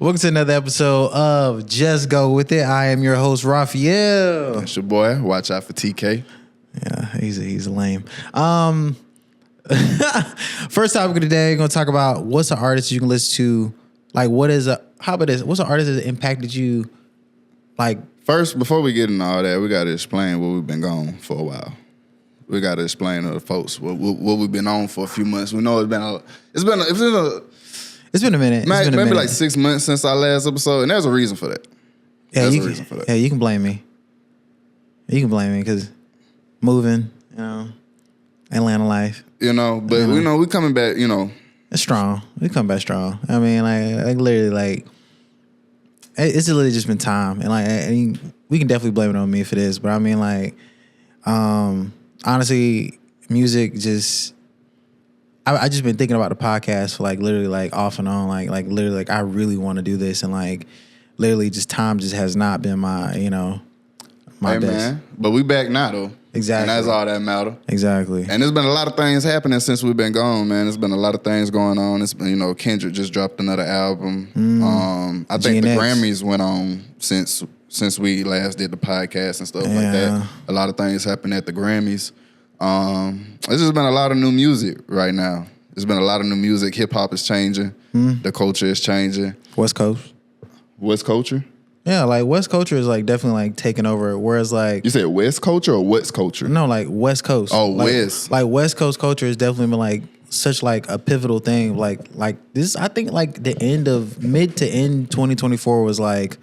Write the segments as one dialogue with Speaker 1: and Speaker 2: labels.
Speaker 1: Welcome to another episode of Just Go With It. I am your host, Raphael.
Speaker 2: That's your boy. Watch out for TK.
Speaker 1: Yeah, he's lame. First topic of the day, we're going to talk about what's an artist you can listen to. Like, what's an artist that impacted you? Like,
Speaker 2: first, before we get into all that, we got to explain what we've been gone for a while. We got to explain to the folks what we've been on for a few months. We know it's been a
Speaker 1: minute.
Speaker 2: Maybe like 6 months since our last episode, and there's a reason for that.
Speaker 1: Yeah, you can blame me. You can blame me because moving, Atlanta life.
Speaker 2: We coming back,
Speaker 1: It's strong. We come back strong. I mean, like literally, like it's literally just been time, and we can definitely blame it on me for this, but I mean, like, honestly, music just. I just been thinking about the podcast for like literally like off and on, like literally like I really want to do this, and like literally just time just has not been my best.
Speaker 2: Man. But we back now though.
Speaker 1: Exactly.
Speaker 2: And that's all that matter.
Speaker 1: Exactly.
Speaker 2: And there's been a lot of things happening since we've been gone, man. There's been a lot of things going on. It's been, Kendrick just dropped another album. I think the Grammys went on since we last did the podcast and stuff like that. A lot of things happened at the Grammys. It's just been a lot of new music right now. There's been a lot of new music. Hip hop is changing. The culture is changing.
Speaker 1: West Coast
Speaker 2: culture?
Speaker 1: Yeah, like West culture is like definitely like taking over. Whereas like
Speaker 2: you said West culture or West culture?
Speaker 1: No, like West Coast.
Speaker 2: Oh,
Speaker 1: like,
Speaker 2: West.
Speaker 1: Like West Coast culture has definitely been like such like a pivotal thing. Like this, I think like the mid to end 2024 was like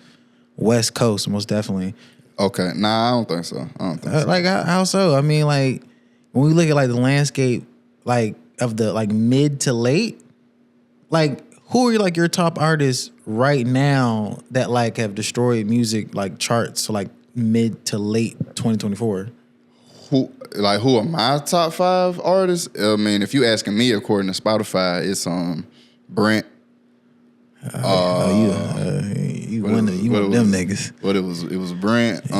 Speaker 1: West Coast most definitely.
Speaker 2: Okay, nah, I don't think so.
Speaker 1: Like how so? I mean, like when we look at like the landscape, like of the like mid to late, like who are like your top artists right now that like have destroyed music like charts for like mid to late 2024?
Speaker 2: Who are my top 5 artists? I mean, if you asking me according to Spotify, it's Brent.
Speaker 1: You one of them niggas.
Speaker 2: What it was Brent.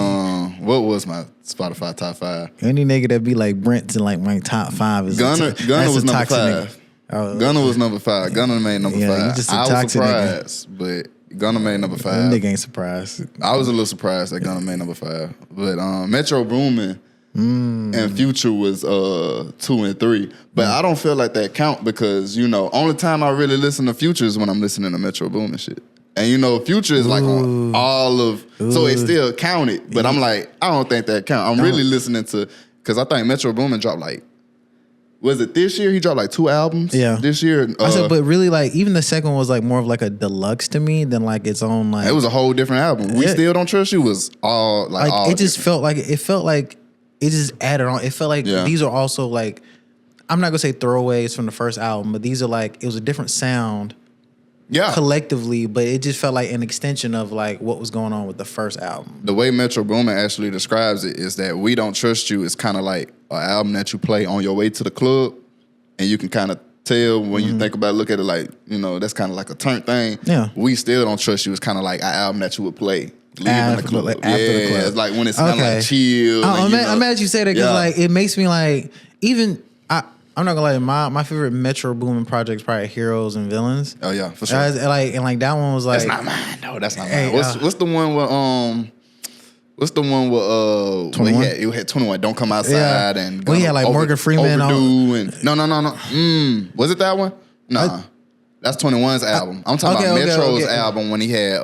Speaker 2: What was my Spotify top 5?
Speaker 1: Any nigga that be like Brent's in like my top 5 is
Speaker 2: Gunna was number 5.
Speaker 1: Nigga.
Speaker 2: Gunna was number 5. Gunna made number 5. I was surprised, but Gunna made number 5.
Speaker 1: That nigga ain't surprised.
Speaker 2: I was a little surprised that Gunna made number 5. But Metro Boomin and Future was 2 and 3. But I don't feel like that count because, only time I really listen to Future is when I'm listening to Metro Boomin shit. And Future is like on all of, so it still counted. But I'm like, I don't think that count. I'm really listening to, because I think Metro Boomin dropped like, was it this year? He dropped like 2 albums.
Speaker 1: Yeah,
Speaker 2: this year.
Speaker 1: I said, but really, like even the second one was like more of like a deluxe to me than like its own like.
Speaker 2: It was a whole different album. We Still Don't Trust You was all like all
Speaker 1: it just felt like it just added on. It felt like these are also like, I'm not gonna say throwaways from the first album, but these are like it was a different sound. Yeah, collectively, but it just felt like an extension of like what was going on with the first album.
Speaker 2: The way Metro Boomin actually describes it is that We Don't Trust You is kind of like an album that you play on your way to the club, and you can kind of tell when you think about it, look at it like, that's kind of like a turn thing. Yeah. We Still Don't Trust You is kind of like an album that you would play leaving the club.
Speaker 1: After the club.
Speaker 2: It's like when it's kind of like chill.
Speaker 1: I'm mad you say that because like it makes me like even I'm not gonna lie, my favorite Metro Boomin project is probably Heroes and Villains.
Speaker 2: Oh yeah, for sure.
Speaker 1: And that one was like
Speaker 2: that's not mine. No, that's not mine. What's the one with 21? It had 21. Don't Come Outside and
Speaker 1: he had like Morgan Freeman
Speaker 2: Overdue and no. Was it that one? Nah. That's 21's album. I'm talking about Metro's album when he had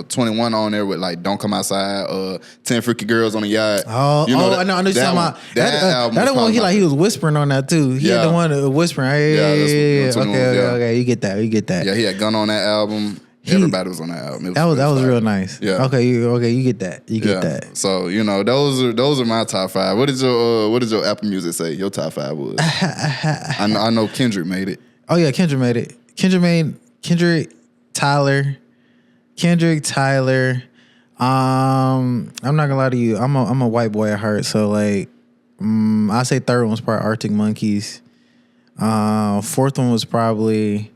Speaker 2: 21 on there with like Don't Come Outside, 10 Freaky Girls on the Yacht.
Speaker 1: I know you're talking about. That one he was whispering on that too. He had the one whispering. Yeah. Okay, you get that.
Speaker 2: Yeah, he had Gun on that album. Everybody was on that album.
Speaker 1: That was real nice. Yeah. Okay, you get that. You get that.
Speaker 2: So those are my top 5. What did your Apple Music say? Your top 5 was. I know Kendrick made it.
Speaker 1: Oh yeah, Kendrick made it. Kendrick, Tyler. I'm not gonna lie to you. I'm a white boy at heart, so like, I say third one was probably Arctic Monkeys. Fourth one was probably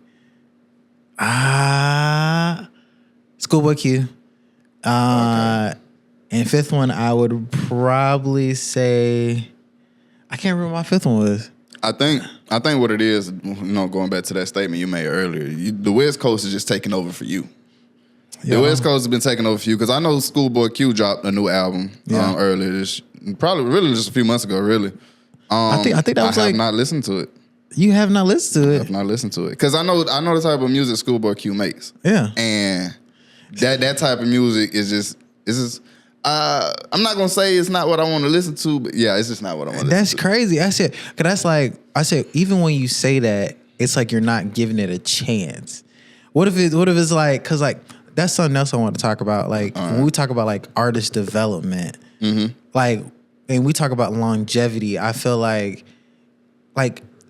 Speaker 1: Schoolboy Q. And fifth one I would probably say I can't remember what my fifth one was.
Speaker 2: I think what it is, going back to that statement you made earlier, the West Coast is just taking over for you. The West Coast has been taking over a few because I know Schoolboy Q dropped a new album earlier this, probably really just a few months ago. Really,
Speaker 1: I think that was
Speaker 2: I have not listened to it.
Speaker 1: You have not listened to it.
Speaker 2: I have not listened to it because I know the type of music Schoolboy Q makes.
Speaker 1: Yeah,
Speaker 2: and that type of music is just I'm not gonna say it's not what I want to listen to, but yeah, it's just not what I want to listen to.
Speaker 1: That's crazy. I said, cause that's like I said. Even when you say that, it's like you're not giving it a chance. What if it's like, cause like that's something else I want to talk about. Like when we talk about like artist development, like and we talk about longevity, I feel like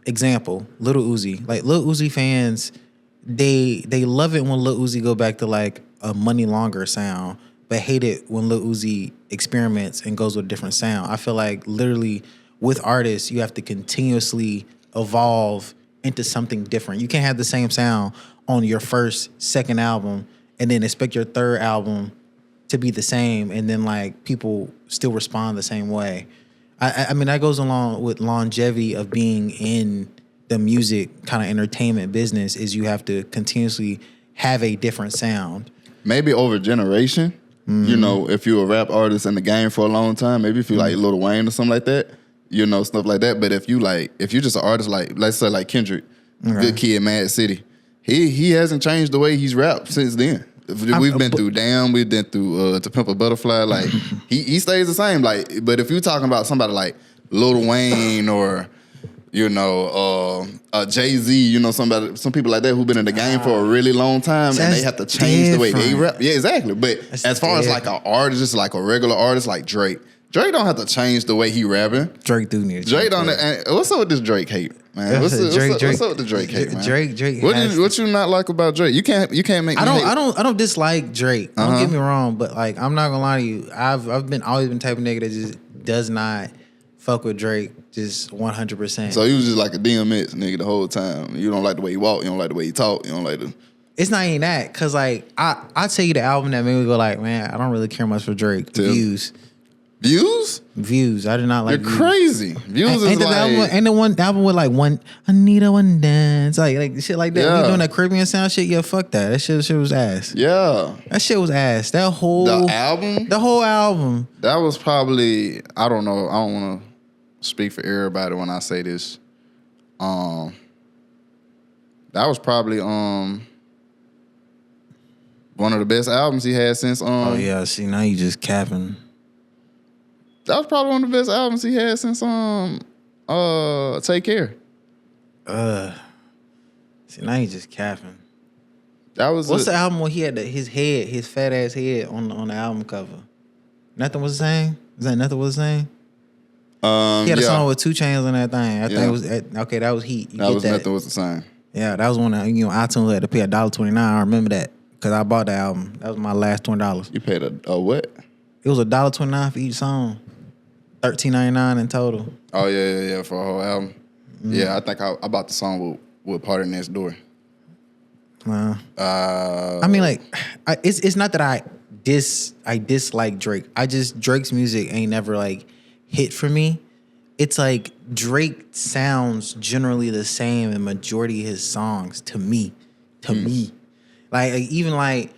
Speaker 1: example, Lil Uzi. Like Lil Uzi fans, they love it when Lil Uzi go back to like a Money Longer sound, but hate it when Lil Uzi experiments and goes with a different sound. I feel like literally with artists, you have to continuously evolve into something different. You can't have the same sound on your first, second album and then expect your third album to be the same and then like people still respond the same way. I mean, that goes along with longevity of being in the music kind of entertainment business is you have to continuously have a different sound.
Speaker 2: Maybe over generation, you know, if you're a rap artist in the game for a long time, maybe if you like Lil Wayne or something like that, you know, stuff like that. But if you're just an artist like, let's say like Kendrick, Good Kid, Mad City, he hasn't changed the way he's rapped since then. We've been through Damn, we've been through To Pimp a Butterfly. Like he stays the same. Like, but if you're talking about somebody like Lil Wayne or you know Jay-Z, you know some people like that who've been in the game for a really long time, and they have to change the way they rap. Yeah, exactly. But as far as like an artist, just like a regular artist like Drake don't have to change the way he rapping.
Speaker 1: Drake do need to
Speaker 2: Drake don't. What's up with this Drake hate, man? What's up with the Drake hate, man?
Speaker 1: Drake.
Speaker 2: What you not like about Drake? You can't make.
Speaker 1: I don't dislike Drake. Don't get me wrong, but like I'm not gonna lie to you. I've always been the type of nigga that just does not fuck with Drake just 100%.
Speaker 2: So he was just like a DMX nigga the whole time. You don't like the way he walk. You don't like the way he talk. You don't like the.
Speaker 1: It's not even that, cause like I tell you the album that made me go like, man, I don't really care much for Drake. Views. I did not like.
Speaker 2: You're crazy. Views is like.
Speaker 1: Ain't the one album with like one Anita one dance like shit like that.
Speaker 2: Yeah.
Speaker 1: We doing that Caribbean sound shit. Yeah, fuck that. That shit was ass.
Speaker 2: Yeah.
Speaker 1: That shit was ass. The whole album.
Speaker 2: That was probably, I don't know. I don't want to speak for everybody when I say this. That was probably one of the best albums he had since.
Speaker 1: Oh yeah. See, now you just capping.
Speaker 2: That was probably one of the best albums he had since Take Care.
Speaker 1: See, now you just capping.
Speaker 2: That was
Speaker 1: what's the album where he had his fat ass head on the album cover? Nothing Was the Same? Is that Nothing Was the Same? He had a song with 2 Chainz on that thing. I think it was okay. That was Heat.
Speaker 2: That was Nothing Was the Same.
Speaker 1: Yeah, that was one that iTunes had to pay $1.29. I remember that because I bought the album. That was my last $20.
Speaker 2: You paid a what?
Speaker 1: It was $1.29 for each song. $13.99 in total.
Speaker 2: Oh yeah, for a whole album. Yeah, I think I bought the song with Party Next Door.
Speaker 1: I mean, like, it's not that I dislike Drake. Drake's music ain't never like hit for me. It's like Drake sounds generally the same in majority of his songs to me. Like even when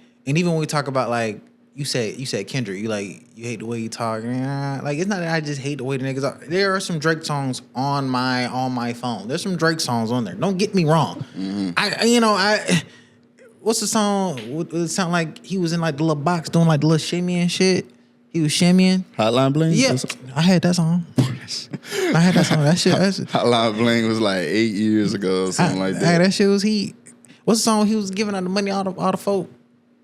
Speaker 1: we talk about like. You said Kendrick. You hate the way he talk. Like it's not that I just hate the way the niggas are. There are some Drake songs on my phone. There's some Drake songs on there. Don't get me wrong. What's the song? It sound like he was in like the little box doing like the little shimmy and shit. He was shimmying.
Speaker 2: Hotline Bling.
Speaker 1: Yeah, I had that song. That shit.
Speaker 2: Hotline Bling was like 8 years ago or something like that.
Speaker 1: That shit was heat. What's the song he was giving out the money all the folk?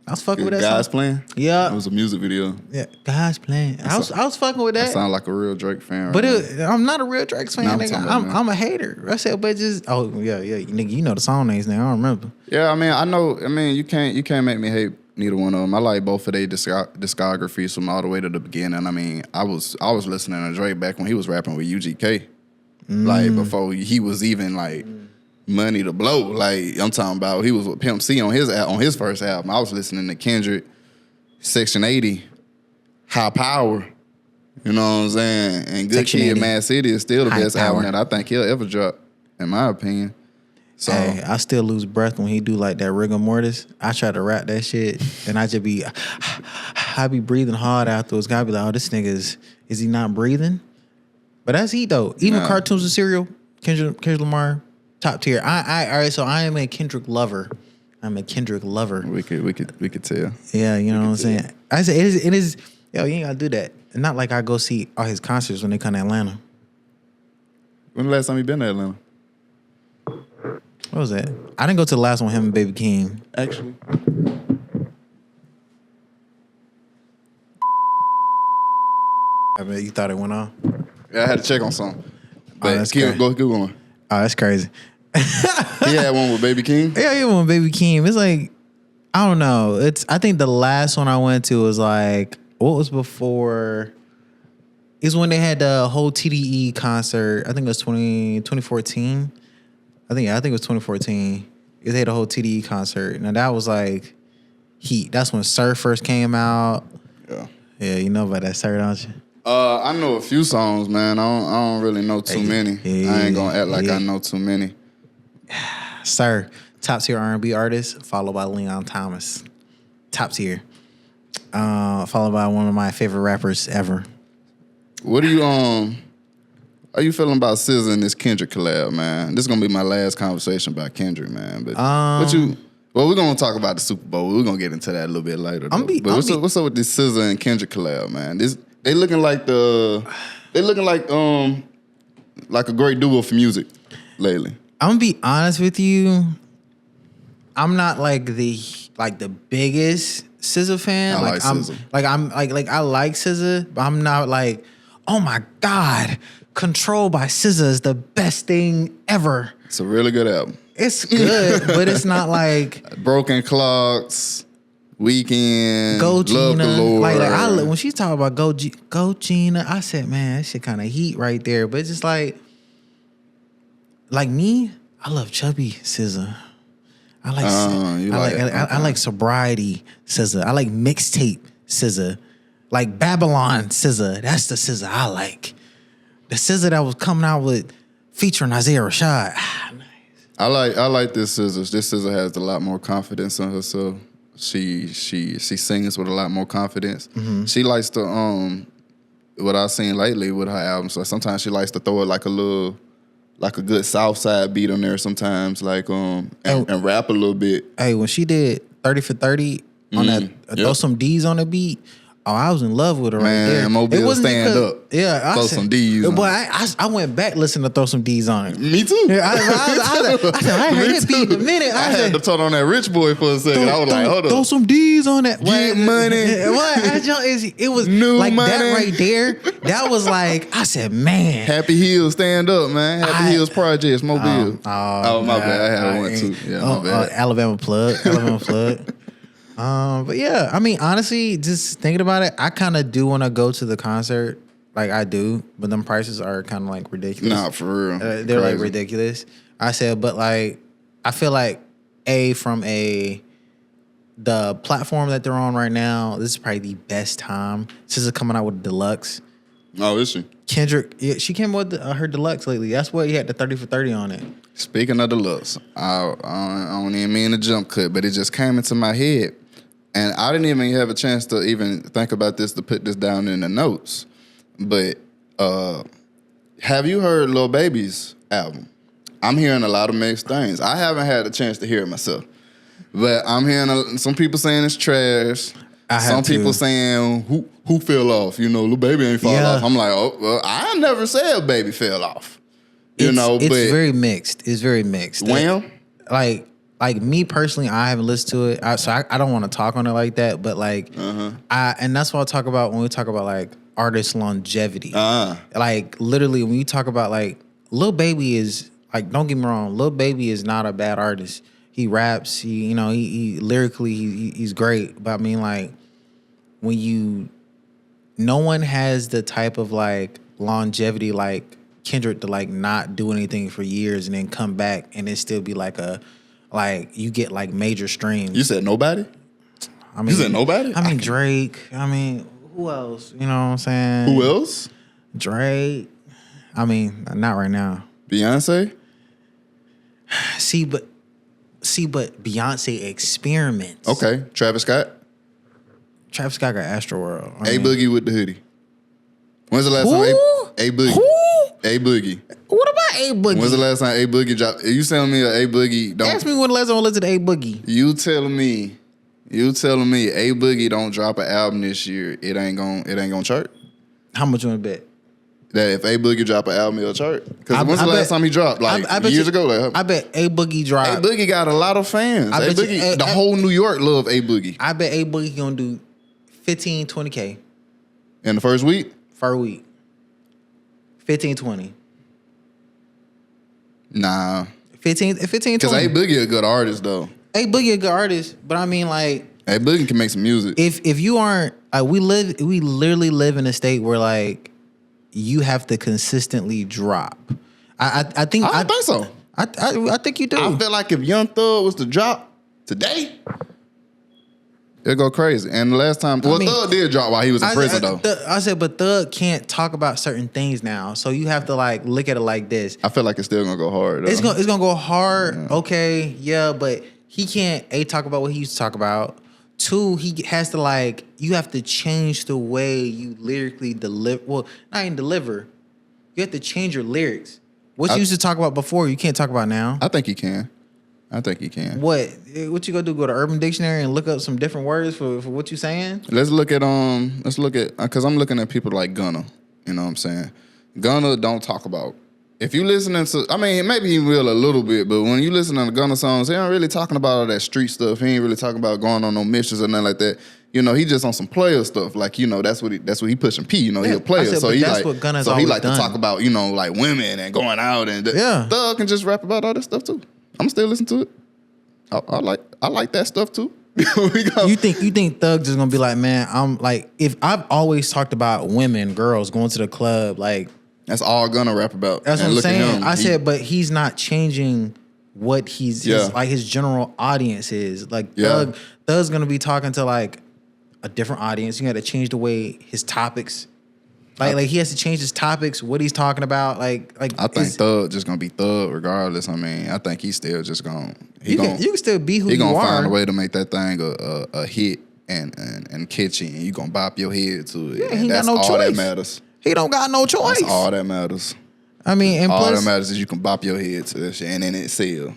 Speaker 1: I was fucking with that
Speaker 2: Guys
Speaker 1: song.
Speaker 2: Playing?
Speaker 1: Yeah.
Speaker 2: It was a music video.
Speaker 1: Yeah, Guys Playing. I was fucking with that.
Speaker 2: I sound like a real Drake fan.
Speaker 1: But I'm not a real Drake fan, nigga. I'm a hater. I said, but just nigga, you know the song names now. I don't remember.
Speaker 2: Yeah, I mean, I know. I mean, you can't make me hate neither one of them. I like both of their discographies from all the way to the beginning. I mean, I was listening to Drake back when he was rapping with UGK, like before he was even like. Money to Blow, like I'm talking about, he was with Pimp C on his first album. I was listening to Kendrick, Section 80, High Power, you know what I'm saying? And Good Kid, Mad City is still the best album that I think he'll ever drop, in my opinion. So
Speaker 1: hey, I still lose breath when he do like that rigor mortis. I try to rap that shit, and I just be, I be breathing hard afterwards. God be like, oh, this nigga is he not breathing? But that's he though. Even cartoons and cereal, Kendrick Lamar, top tier. All right. So I am a Kendrick lover. I'm a Kendrick lover.
Speaker 2: We could tell.
Speaker 1: Yeah, you know what I'm saying. I say it is. Yo, you ain't gotta do that. And not like I go see all his concerts when they come to Atlanta.
Speaker 2: When the last time you been to Atlanta?
Speaker 1: What was that? I didn't go to the last one, him and Baby Keem.
Speaker 2: Actually.
Speaker 1: I mean, you thought it went off?
Speaker 2: Yeah, I had to check on something. But
Speaker 1: that's
Speaker 2: go on.
Speaker 1: Oh, that's crazy.
Speaker 2: He had one with Baby King?
Speaker 1: Yeah, he had one with Baby Keem. It's like, I don't know. I think the last one I went to was like, what was before? It's when they had the whole TDE concert. I think it was 2014. I think it was 2014. They had a whole TDE concert. Now that was like heat. That's when Sir first came out.
Speaker 2: Yeah.
Speaker 1: Yeah, you know about that Sir, don't you?
Speaker 2: I know a few songs, man. I don't really know too many. I ain't gonna act like I know too many.
Speaker 1: Sir, top tier R&B artist, followed by Leon Thomas. Top tier. Followed by one of my favorite rappers ever.
Speaker 2: What do you How you feeling about SZA and this Kendrick collab, man? This is gonna be my last conversation about Kendrick, man. But well, we're gonna talk about the Super Bowl. We're gonna get into that a little bit later. What's up with this SZA and Kendrick collab, man? They looking like like a great duo for music lately.
Speaker 1: I'm gonna be honest with you. I'm not like the biggest SZA fan.
Speaker 2: I like SZA.
Speaker 1: I like SZA, but I'm not like, oh my God, Control by SZA is the best thing ever.
Speaker 2: It's a really good album.
Speaker 1: It's good, but it's not like
Speaker 2: Broken Clocks, Weekend,
Speaker 1: Go
Speaker 2: Love
Speaker 1: Gina.
Speaker 2: Galore.
Speaker 1: When she talked about Go Gina, I said, man, that shit kind of heat right there. But it's just like me, I love chubby SZA. I like sobriety SZA. I like mixtape SZA. Like Babylon SZA. That's the SZA I like. The SZA that was coming out with featuring Isaiah Rashad. Nice.
Speaker 2: I like this SZA. This SZA has a lot more confidence in herself. She sings with a lot more confidence. Mm-hmm. She likes to what I've seen lately with her albums. Like sometimes she likes to throw it like a good South Side beat on there sometimes, and rap a little bit.
Speaker 1: Hey, when she did 30 for 30 on that, throw some D's on the beat. Oh, I was in love with her right there.
Speaker 2: Man, Mobile stand up.
Speaker 1: Yeah,
Speaker 2: throw some D's.
Speaker 1: Boy, I went back listening to Throw Some D's on it.
Speaker 2: Me too.
Speaker 1: Yeah, I said, I heard that beat in a minute.
Speaker 2: I had to turn on that Rich Boy for a second. I was like, hold up.
Speaker 1: Throw some D's on that.
Speaker 2: Get money.
Speaker 1: It was
Speaker 2: new
Speaker 1: like
Speaker 2: money.
Speaker 1: that right there. That was like, I said, man.
Speaker 2: Happy Hills stand up, man. Happy Hills Projects, Mobile.
Speaker 1: Oh,
Speaker 2: my bad. I had one too. Yeah, my bad.
Speaker 1: Alabama plug. But yeah, I mean, honestly, just thinking about it, I kind of do want to go to the concert. Like I do, but them prices are kind of like ridiculous.
Speaker 2: Nah, for real.
Speaker 1: They're
Speaker 2: crazy.
Speaker 1: Like ridiculous. I said, but like, I feel like the platform that they're on right now, this is probably the best time. SZA coming out with deluxe.
Speaker 2: Oh, is she?
Speaker 1: Kendrick, yeah, she came with her deluxe lately. That's what he had the 30 for 30 on it.
Speaker 2: Speaking of deluxe, I don't even mean to jump cut, but it just came into my head. And I didn't even have a chance to even think about this, to put this down in the notes. But have you heard Lil Baby's album? I'm hearing a lot of mixed things. I haven't had a chance to hear it myself. But I'm hearing some people saying it's trash. Some people saying, who fell off? You know, Lil Baby ain't fall off. I'm like, oh, well, I never said Baby fell off.
Speaker 1: It's very mixed. It's very mixed.
Speaker 2: Wham?
Speaker 1: Like me personally, I haven't listened to it, so I don't want to talk on it like that. But like, and that's what I talk about when we talk about like artist longevity. Like literally, when you talk about like Lil Baby is like, don't get me wrong, Lil Baby is not a bad artist. He raps, he lyrically he's great. But I mean, like no one has the type of like longevity like Kendrick to like not do anything for years and then come back and then still be like you get like major streams.
Speaker 2: You said nobody?
Speaker 1: I mean,
Speaker 2: you said nobody?
Speaker 1: I mean Drake. I mean, who else? You know what I'm saying?
Speaker 2: Who else?
Speaker 1: Drake. I mean, not right now.
Speaker 2: Beyonce?
Speaker 1: See, but Beyonce experiments.
Speaker 2: Okay, Travis Scott.
Speaker 1: Travis Scott got Astroworld.
Speaker 2: A Boogie with the hoodie. When's the last time A Boogie?
Speaker 1: Who?
Speaker 2: A Boogie.
Speaker 1: What about A Boogie?
Speaker 2: When's the last time A Boogie dropped? You telling me A Boogie don't?
Speaker 1: Ask me when the last time I listened to A Boogie.
Speaker 2: You telling me A Boogie don't drop an album this year? It ain't gonna chart.
Speaker 1: How much you want to bet?
Speaker 2: That if A Boogie drop an album, it'll chart. Because when's the last time he dropped? Like years ago. Like,
Speaker 1: I bet A Boogie dropped.
Speaker 2: A Boogie got a lot of fans. The whole New York love A Boogie.
Speaker 1: I bet A Boogie gonna do 15, 20K.
Speaker 2: In the first week?
Speaker 1: First week. 15, 20.
Speaker 2: Nah.
Speaker 1: 15, 20.
Speaker 2: Because A Boogie a good artist though.
Speaker 1: A Boogie a good artist, but I mean like
Speaker 2: A Boogie can make some music.
Speaker 1: If you aren't we literally live in a state where like you have to consistently drop. I think
Speaker 2: so.
Speaker 1: I think you do.
Speaker 2: I feel like if Young Thug was to drop today, it'd go crazy. And the last time, Thug did drop while he was in prison though.
Speaker 1: I said, but Thug can't talk about certain things now, so you have to like look at it like this.
Speaker 2: I feel like it's still gonna go hard. Though.
Speaker 1: It's gonna go hard. Yeah. Okay, yeah, but he can't talk about what he used to talk about. 2, he has to like, you have to change the way you lyrically deliver. Well, not even deliver. You have to change your lyrics. What you used to talk about before, you can't talk about now.
Speaker 2: I think he can. What
Speaker 1: you gonna do? Go to Urban Dictionary and look up some different words for what you saying?
Speaker 2: Let's look at because I'm looking at people like Gunna. You know what I'm saying? Gunna don't talk about. If you listening to, I mean, maybe he will a little bit, but when you listen to Gunna songs, he ain't really talking about all that street stuff. He ain't really talking about going on no missions or nothing like that. You know, he just on some player stuff. Like, you know, that's what he pushing P. You know, he a player, so he like, to talk about, you know, like women and going out and Thug can just rap about all that stuff too. I'm still listening to it. I like that stuff too.
Speaker 1: You think Thug just gonna be like, man, I'm like, if I've always talked about women, girls going to the club, like.
Speaker 2: That's all Gunna rap about.
Speaker 1: That's what I'm saying. I said, but he's not changing what his general audience is. Like Thug's gonna be talking to like a different audience. You got to change the way his topics. Like he has to change his topics, what he's talking about. Like
Speaker 2: I think Thug just gonna be Thug regardless. I mean, I think he's still just gonna.
Speaker 1: You can still be who you are. He
Speaker 2: gonna find a way to make that thing a hit and catchy, and you gonna bop your head to it.
Speaker 1: Yeah, he got no choice.
Speaker 2: All that matters.
Speaker 1: He don't got no choice.
Speaker 2: That's all that matters.
Speaker 1: I mean, and
Speaker 2: all
Speaker 1: plus,
Speaker 2: that matters is you can bop your head to that shit and then it sell.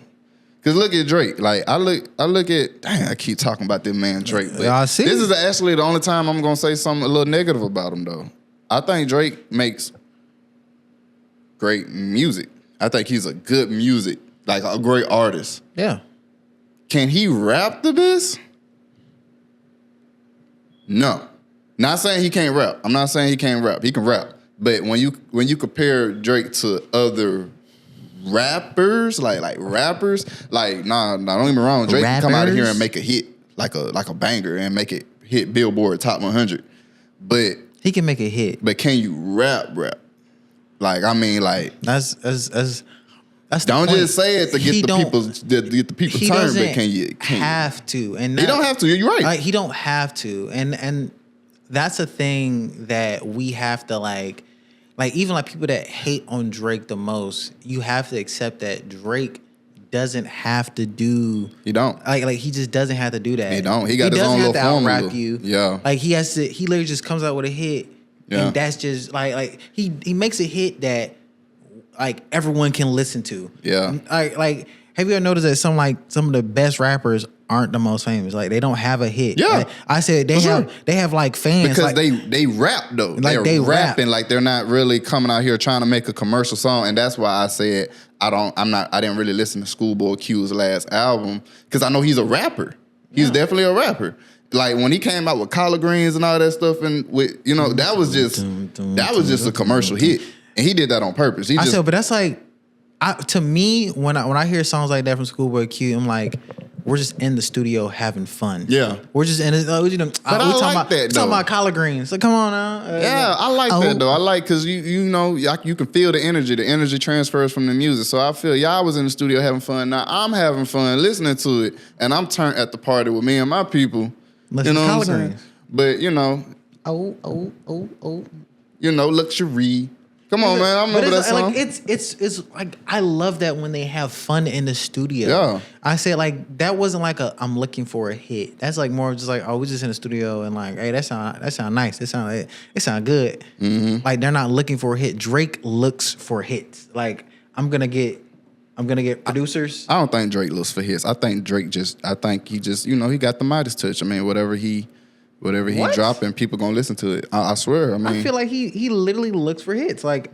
Speaker 2: Cause look at Drake. Like I look at. Dang, I keep talking about this man Drake. But
Speaker 1: I see.
Speaker 2: This is actually the only time I'm gonna say something a little negative about him though. I think Drake makes great music. I think he's a good music, like a great artist.
Speaker 1: Yeah.
Speaker 2: Can he rap the best? No. Not saying he can't rap. I'm not saying he can't rap. He can rap. But when you compare Drake to other rappers, like rappers, like don't get me wrong, Drake can come out of here and make a hit, like a banger, and make it hit Billboard Top 100. But
Speaker 1: he can make a hit.
Speaker 2: But can you rap? Like I mean, like
Speaker 1: that's
Speaker 2: don't just say it to get the people turned. But can you
Speaker 1: have to? And
Speaker 2: he don't have to. You're right.
Speaker 1: Like, he don't have to. And that's a thing that we have to like even like people that hate on Drake the most. You have to accept that Drake doesn't have to do.
Speaker 2: He don't
Speaker 1: like he just doesn't have to do that.
Speaker 2: He don't. He got his own little formula.
Speaker 1: Rap you.
Speaker 2: Yeah.
Speaker 1: Like he has to. He literally just comes out with a hit. Yeah. And that's just like he makes a hit that like everyone can listen to.
Speaker 2: Yeah.
Speaker 1: Like have you ever noticed that some of the best rappers aren't the most famous? Like they don't have a hit.
Speaker 2: Yeah.
Speaker 1: Like, I said they have like fans
Speaker 2: because
Speaker 1: like,
Speaker 2: they rap though.
Speaker 1: Like
Speaker 2: they're
Speaker 1: rap.
Speaker 2: rapping like they're not really coming out here trying to make a commercial song, and that's why I said I didn't really listen to Schoolboy Q's last album because I know he's a rapper. He's definitely a rapper. Like when he came out with collard greens and all that stuff, and with that was just a commercial hit, and he did that on purpose.
Speaker 1: But that's like, to me when I hear songs like that from Schoolboy Q, I'm like, we're just in the studio having fun.
Speaker 2: Yeah,
Speaker 1: we're just in it.
Speaker 2: But I like that though.
Speaker 1: Talking about collard greens. So come on now.
Speaker 2: Yeah, I like that though. I like because you can feel the energy. The energy transfers from the music. So I feel y'all was in the studio having fun. Now I'm having fun listening to it, and I'm turned at the party with me and my people.
Speaker 1: Listen to collard greens.
Speaker 2: But luxury. Come on, man. I remember that song.
Speaker 1: Like it's like I love that when they have fun in the studio.
Speaker 2: Yeah.
Speaker 1: I said like that wasn't like I'm looking for a hit. That's like more just like, oh, we're just in the studio and like, hey, that sound nice. It sound good. Mm-hmm. Like they're not looking for a hit. Drake looks for hits. Like I'm gonna get producers.
Speaker 2: I don't think Drake looks for hits. I think he just, he got the Midas touch. I mean, whatever he dropping, people gonna listen to it. I swear. I mean,
Speaker 1: I feel like he literally looks for hits. Like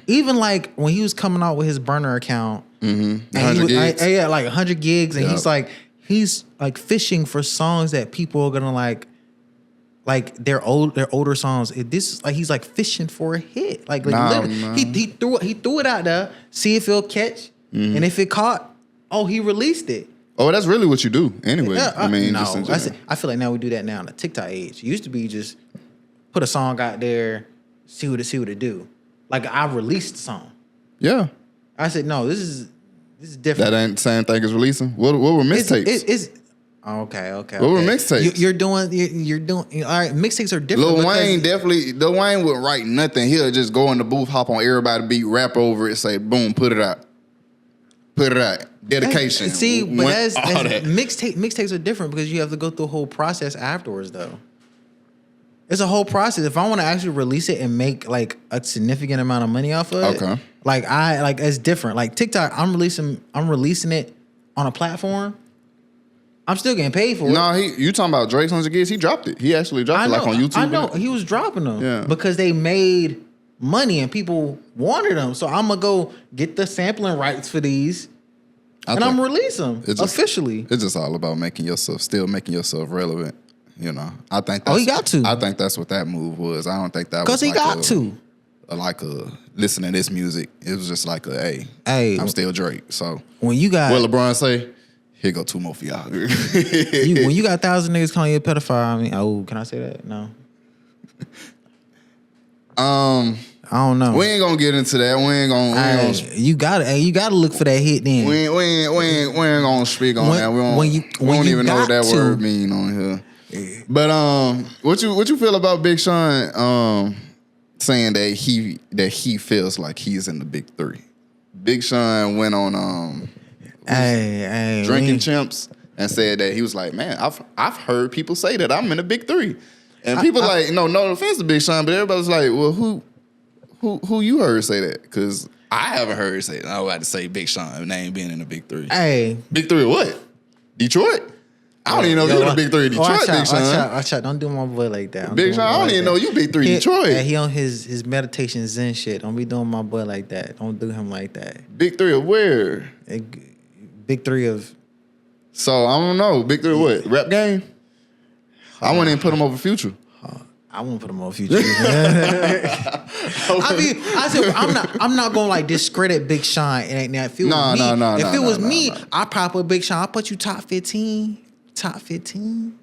Speaker 1: even like when he was coming out with his burner account,
Speaker 2: 100 gigs.
Speaker 1: Like 100 gigs, and he's like fishing for songs that people are gonna like their older songs. This is like he's like fishing for a hit. Like literally, he threw it out there, see if it'll catch, and if it caught, he released it.
Speaker 2: Oh, that's really what you do anyway. I mean,
Speaker 1: no, I feel like now we do that now in the TikTok age. It used to be just put a song out there, see what it do. Like I released the song.
Speaker 2: Yeah.
Speaker 1: I said no, this is different.
Speaker 2: That ain't the same thing as releasing. What were mixtapes?
Speaker 1: Okay.
Speaker 2: What were mixtapes?
Speaker 1: You're doing all right. Mixtapes are different.
Speaker 2: Lil Wayne wouldn't write nothing. He'll just go in the booth, hop on everybody's beat, rap over it, say boom, put it out. Dedication.
Speaker 1: See, but that's mixtapes are different because you have to go through a whole process afterwards, though. It's a whole process. If I want to actually release it and make like a significant amount of money off of it, like it's different. Like TikTok, I'm releasing it on a platform. I'm still getting paid for it.
Speaker 2: No, you talking about Drake's 100 gigs? He dropped it. He actually dropped it like on YouTube.
Speaker 1: I know he was dropping them because they made money and people wanted them. So I'm gonna go get the sampling rights for these. I'm gonna release them officially.
Speaker 2: It's just all about making yourself relevant. I think.
Speaker 1: He got to.
Speaker 2: I think that's what that move was. I don't think that was
Speaker 1: because he got to.
Speaker 2: Listen to this music. It was just like hey, I'm still Drake. So
Speaker 1: when you got
Speaker 2: what LeBron say, here go 2 more for y'all.
Speaker 1: When you got 1,000 niggas calling you a pedophile, I mean, can I say that? No. I don't know.
Speaker 2: We ain't gonna get into that. We ain't gonna.
Speaker 1: You gotta look for that hit then.
Speaker 2: We ain't gonna speak on that. We don't even know what that word mean on here. But what you feel about Big Sean saying that he feels like he's in the big three? Big Sean went on Drinking Champs and said that he was like, man, I've heard people say that I'm in the big three, and people no offense to Big Sean, but everybody's like, well, who you heard say that? Because I haven't heard say that. I was about to say Big Sean name being in the big three.
Speaker 1: Hey,
Speaker 2: big three of what? Detroit. I don't even know if you're in the big three of Detroit, Big Sean.
Speaker 1: Watch out. Don't do my boy like that.
Speaker 2: Big Sean, I don't even know you big three Detroit.
Speaker 1: He on his meditation zen shit. Don't be doing my boy like that. Don't do him like that.
Speaker 2: Big three of where?
Speaker 1: Big three of.
Speaker 2: So I don't know. Big three of what? Rap game? I wouldn't even put him over Future.
Speaker 1: I won't put him on Future. I mean, I'm not gonna like discredit Big Sean. And if it was me, I'd probably put Big Sean. I'll put you top 15. Top 15.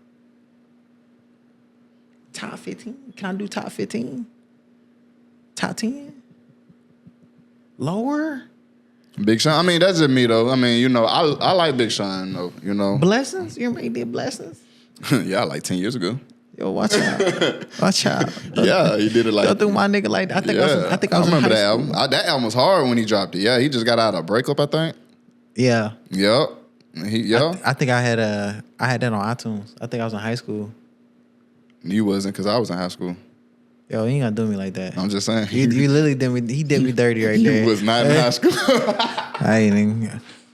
Speaker 1: Top 15. Can I do top 15? Top 10? Lower?
Speaker 2: Big Sean. I mean, that's just me though. I mean, I like Big Sean though.
Speaker 1: Blessings? You remember he did Blessings?
Speaker 2: Yeah, like 10 years ago.
Speaker 1: Yo, watch out. Watch out.
Speaker 2: Yeah, he did it like
Speaker 1: don't do my nigga like that. I
Speaker 2: remember that album. That album was hard when he dropped it. Yeah, he just got out of a breakup, I think.
Speaker 1: Yeah.
Speaker 2: Yep.
Speaker 1: I think I had that on iTunes. I think I was in high school.
Speaker 2: You wasn't, because I was in high school.
Speaker 1: Yo, he ain't gonna do me like that.
Speaker 2: I'm just saying.
Speaker 1: You literally did me dirty right there.
Speaker 2: You was not in high school.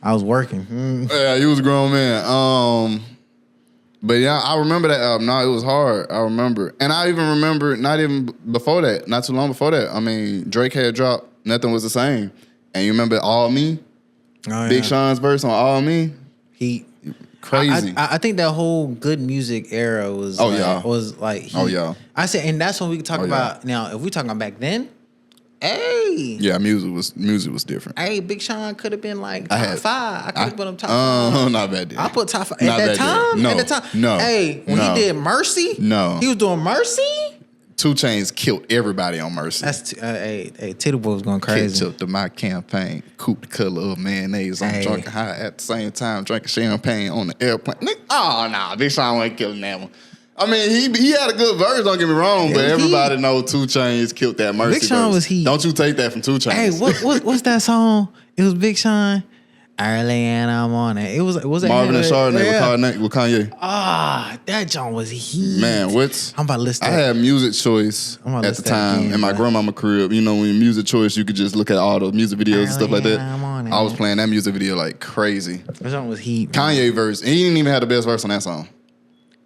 Speaker 1: I was working.
Speaker 2: Yeah, you was a grown man. But yeah, I remember that album. No, it was hard. I remember. And I even remember not even before that, not too long before that. I mean, Drake had dropped Nothing Was the Same. And you remember All Me? Oh, yeah. Big Sean's verse on All Me? Crazy.
Speaker 1: I think that whole good music era was I said, and that's when we can talk about now. If we talking about back then,
Speaker 2: yeah, music was different.
Speaker 1: Hey, Big Sean could have been like top 5. I could have put him top 5.
Speaker 2: Not bad. Then.
Speaker 1: I put top 5 at that time.
Speaker 2: No,
Speaker 1: at that time.
Speaker 2: No.
Speaker 1: Hey, when he did Mercy, he was doing Mercy.
Speaker 2: 2 Chainz killed everybody on Mercy.
Speaker 1: That's Titty Boy was going crazy.
Speaker 2: Ketchup to my campaign, coupe the color of mayonnaise. I'm drunk high at the same time, drinking champagne on the airplane. Oh, nah, Big Sean wasn't killing that one. I mean, he had a good verse. Don't get me wrong, but everybody know 2 Chainz killed that Mercy
Speaker 1: Big Sean
Speaker 2: verse.
Speaker 1: was heat.
Speaker 2: Don't you take that from 2 Chainz?
Speaker 1: Hey, what's that song? It was Big Sean. Early and I'm on it. It was it
Speaker 2: Marvin and Chardonnay with Kanye.
Speaker 1: That John was heat.
Speaker 2: Man, I'm about to list that. I had Music Choice at the time in my grandmama crib. You know, when Music Choice, you could just look at all the music videos and stuff like that. I was playing that music video like crazy.
Speaker 1: That song was heat.
Speaker 2: Kanye verse. And he didn't even have the best verse on that song.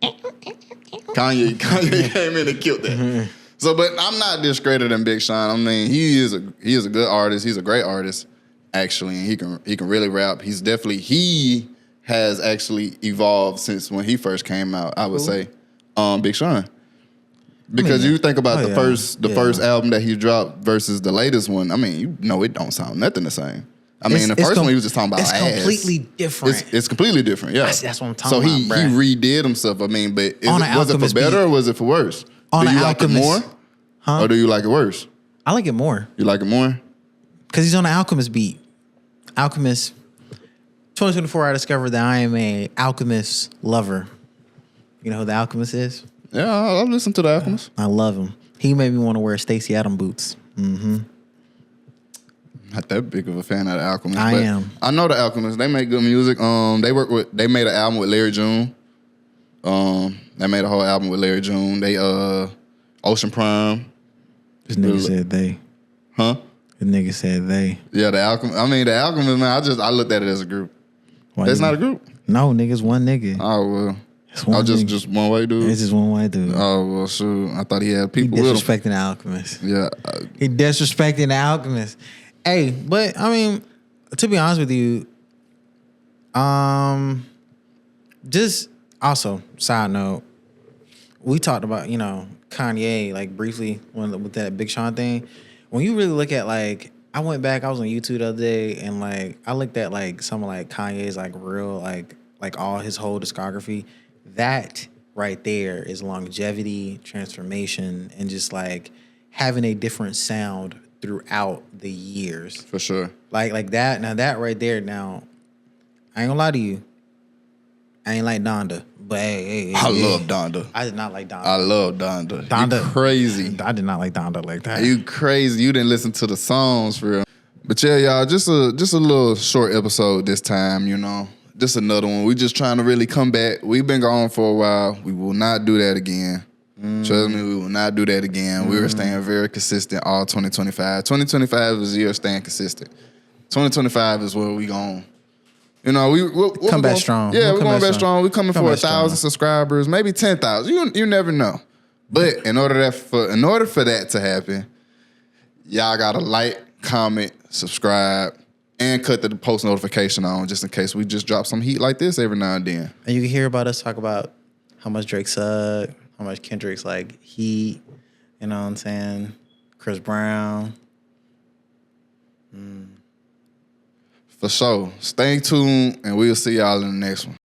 Speaker 2: Kanye came in and killed that. So, but I'm not discrediting Big Sean. I mean, he is a good artist. He's a great artist. Actually, and he can really rap. He has actually evolved since when he first came out. I would say, Big Sean, because you think about the first album that he dropped versus the latest one. I mean, it don't sound nothing the same. I mean, the first one he was just talking about
Speaker 1: it's
Speaker 2: ass.
Speaker 1: Completely different.
Speaker 2: It's completely different. Yeah,
Speaker 1: that's what I'm talking
Speaker 2: about.
Speaker 1: So
Speaker 2: he redid himself. I mean, but was it for better or was it for worse? Do you like it more, or do you like it worse?
Speaker 1: I like it more.
Speaker 2: You like it more?
Speaker 1: Because he's on the Alchemist beat. Alchemist. 2024, I discovered that I am a Alchemist lover. You know who the Alchemist is?
Speaker 2: Yeah, I'll listen to the Alchemist.
Speaker 1: I love him. He made me want to wear Stacey Adams boots. Mm-hmm.
Speaker 2: Not that big of a fan of the Alchemist.
Speaker 1: I am.
Speaker 2: I know the Alchemist. They make good music. They made an album with Larry June. They made a whole album with Larry June. They Ocean Prime.
Speaker 1: This nigga said they.
Speaker 2: Huh?
Speaker 1: The nigga said they.
Speaker 2: Yeah, the Alchemist. I mean, the Alchemist, man, I looked at it as a group. That's not a group?
Speaker 1: No, nigga's one nigga.
Speaker 2: Oh, well. Oh, just one white dude?
Speaker 1: It's just one white dude.
Speaker 2: Oh, well, shoot. I thought he had people with him.
Speaker 1: He disrespecting the Alchemist.
Speaker 2: Yeah.
Speaker 1: He disrespecting the Alchemist. Hey, but, I mean, to be honest with you, just also, side note, we talked about, Kanye, like, briefly with that Big Sean thing. When you really look at, like, I went back, I was on YouTube the other day, and, like, I looked at, like, some of, like, Kanye's, like, real, like all his whole discography. That right there is longevity, transformation, and just, like, having a different sound throughout the years.
Speaker 2: For sure.
Speaker 1: Like that. Now, that right there, now, I ain't gonna lie to you. I ain't like Donda. But hey,
Speaker 2: I love Donda.
Speaker 1: I did not like Donda.
Speaker 2: I love Donda. Donda, you crazy.
Speaker 1: I did not like Donda like that.
Speaker 2: You crazy. You didn't listen to the songs for real. But yeah, y'all, just a little short episode this time, Just another one. We just trying to really come back. We've been gone for a while. We will not do that again. Trust me, we will not do that again. We were staying very consistent all 2025. 2025 is the year of staying consistent. 2025 is where we going. We'll
Speaker 1: come back strong.
Speaker 2: Yeah, we're going back strong. We're coming for 1,000 subscribers, maybe 10,000. You never know. But in order for that to happen, y'all gotta like, comment, subscribe, and cut the post notification on just in case we just drop some heat like this every now and then.
Speaker 1: And you can hear about us talk about how much Drake sucked, how much Kendrick's like heat. You know what I'm saying? Chris Brown.
Speaker 2: For sure. Stay tuned, and we'll see y'all in the next one.